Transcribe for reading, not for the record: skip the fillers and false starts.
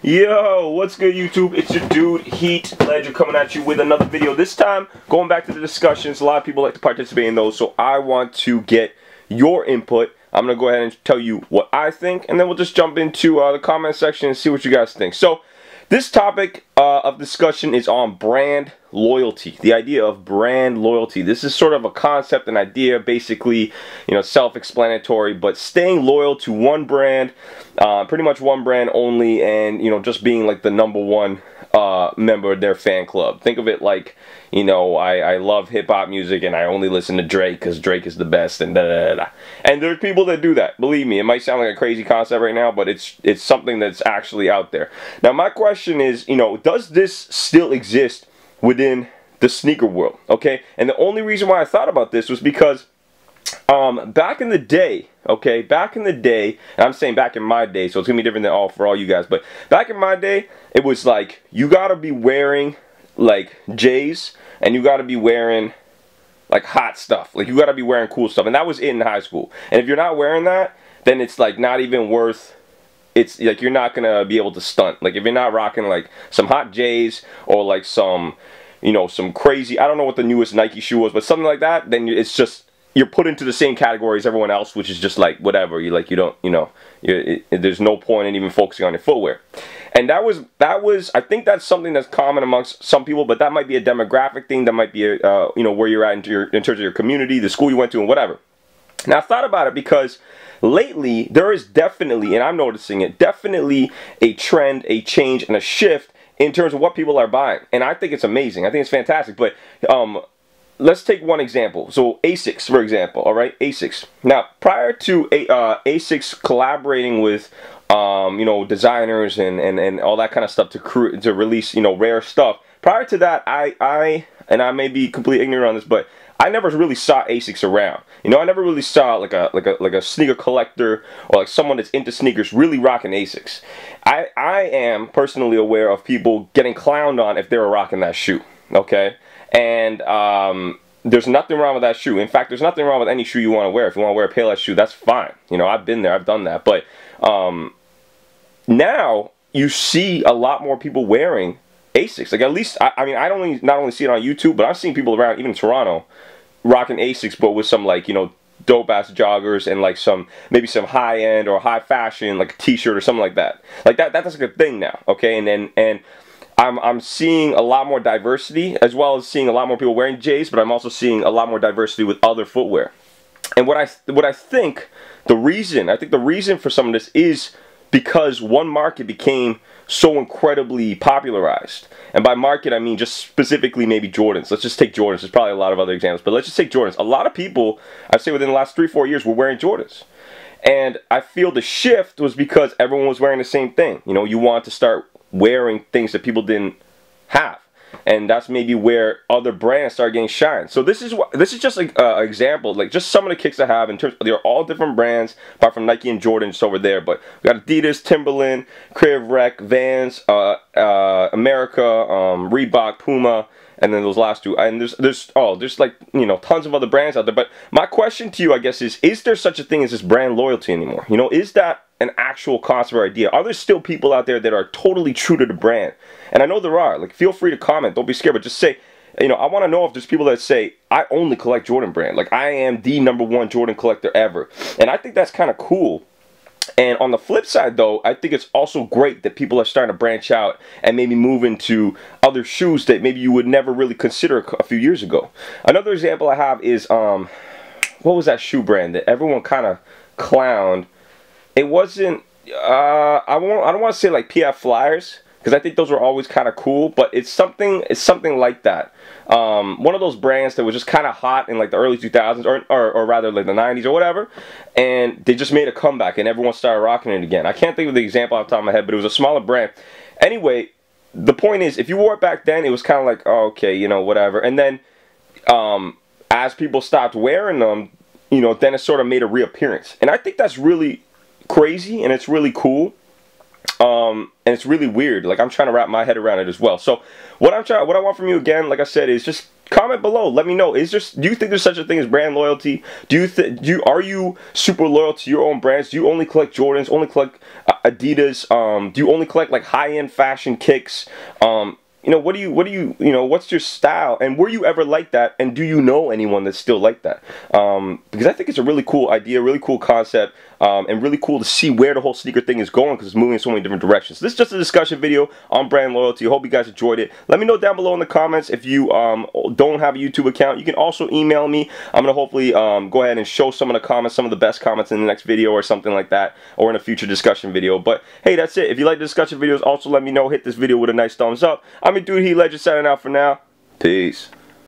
Yo, what's good YouTube? It's your dude Heat Ledger coming at you with another video. This time, going back to the discussions. A lot of people like to participate in those, so I want to get your input. I'm going to go ahead and tell you what I think, and then we'll just jump into the comment section and see what you guys think. So, this topic of discussion is on brand loyalty. The idea of brand loyalty. This is sort of a concept, an idea, basically, you know, self-explanatory, but staying loyal to one brand, pretty much one brand only, and, you know, just being like the #1 member of their fan club. Think of it like, you know, I love hip-hop music and I only listen to Drake because Drake is the best, and da-da-da-da. And there's people that do that. Believe me, it might sound like a crazy concept right now, but it's something that's actually out there. Now, my question is, you know, does this still exist within the sneaker world? Okay, and the only reason why I thought about this was because back in the day, okay, and I'm saying back in my day, so it's gonna be different than for all you guys, but back in my day, it was like, you gotta be wearing like J's, and you gotta be wearing like hot stuff, like you gotta be wearing cool stuff, and that was in high school. And if you're not wearing that, then it's like not even worth, it's like you're not gonna be able to stunt. Like if you're not rocking like some hot J's or like some, you know, some crazy, I don't know what the newest Nike shoe was, but something like that, then it's just, you're put into the same category as everyone else, which is just like whatever. You like, you don't, you know, there's no point in even focusing on your footwear. And that was I think that's something that's common amongst some people, but that might be a demographic thing. That might be a, you know, where you're at in terms of your community, the school you went to, and whatever. Now I thought about it because lately there is definitely, and I'm noticing it, definitely a trend, a change, and a shift in terms of what people are buying. And I think it's amazing. I think it's fantastic. But let's take one example. So Asics, for example, all right, Asics. Now, prior to Asics collaborating with, you know, designers and all that kind of stuff to release, you know, rare stuff. Prior to that, I may be completely ignorant on this, but I never really saw Asics around. You know, I never really saw like a sneaker collector or like someone that's into sneakers really rocking Asics. I am personally aware of people getting clowned on if they were rocking that shoe. Okay. And there's nothing wrong with that shoe. In fact, there's nothing wrong with any shoe you want to wear. If you want to wear a Payless shoe, that's fine. You know, I've been there, I've done that. But now you see a lot more people wearing Asics. Like, at least, I mean, I don't not only see it on YouTube, but I've seen people around, even in Toronto, rocking Asics, but with some, like, you know, dope-ass joggers and like maybe some high-end or high fashion, like a t-shirt or something like that. Like that's like a thing now, okay? And I'm seeing a lot more diversity, as well as seeing a lot more people wearing J's, but I'm also seeing a lot more diversity with other footwear. And what I think the reason for some of this is because one market became so incredibly popularized. And by market, I mean just specifically maybe Jordans. Let's just take Jordans. There's probably a lot of other examples, but let's just take Jordans. A lot of people, I'd say within the last 3-4 years, were wearing Jordans. And I feel the shift was because everyone was wearing the same thing. You know, you want to start wearing things that people didn't have, and that's maybe where other brands start getting shine. So this is just like an example, like just some of the kicks I have in terms of, they're all different brands apart from Nike and Jordan just over there, but we got Adidas, Timberland, Crave Rec, Vans, America, Reebok, Puma, and then those last two, and there's like, you know, tons of other brands out there. But my question to you, I guess, is there such a thing as this brand loyalty anymore? You know, is that an actual concept or idea? Are there still people out there that are totally true to the brand? And I know there are. Like, feel free to comment. Don't be scared, but just say, you know, I want to know if there's people that say, I only collect Jordan brand. Like, I am the #1 Jordan collector ever. And I think that's kind of cool. And on the flip side, though, I think it's also great that people are starting to branch out and maybe move into other shoes that maybe you would never really consider a few years ago. Another example I have is, what was that shoe brand that everyone kind of clowned? It wasn't, I don't want to say like PF Flyers, because I think those were always kind of cool, but it's something like that. One of those brands that was just kind of hot in like the early 2000s, or rather like the 90s or whatever, and they just made a comeback and everyone started rocking it again. I can't think of the example off the top of my head, but it was a smaller brand. Anyway, the point is, if you wore it back then, it was kind of like, oh, okay, you know, whatever. And then as people stopped wearing them, you know, then it sort of made a reappearance. And I think that's really crazy, and it's really cool, and it's really weird. Like, I'm trying to wrap my head around it as well. So what I want from you, again, like I said, is just Comment below. Let me know. Do you think there's such a thing as brand loyalty? Are you super loyal to your own brands? Do you only collect Jordans? Only collect Adidas? Do you only collect like high-end fashion kicks? You know, what's your style? And were you ever like that? And do you know anyone that's still like that? Because I think it's a really cool idea, really cool concept, and really cool to see where the whole sneaker thing is going, because it's moving in so many different directions. This is just a discussion video on brand loyalty. I hope you guys enjoyed it. Let me know down below in the comments if you don't have a YouTube account. You can also email me. I'm going to hopefully go ahead and show some of the comments, some of the best comments in the next video or something like that, or in a future discussion video. But hey, that's it. If you like the discussion videos, also let me know. Hit this video with a nice thumbs up. I'm your dude, Heat Ledger, signing out for now. Peace.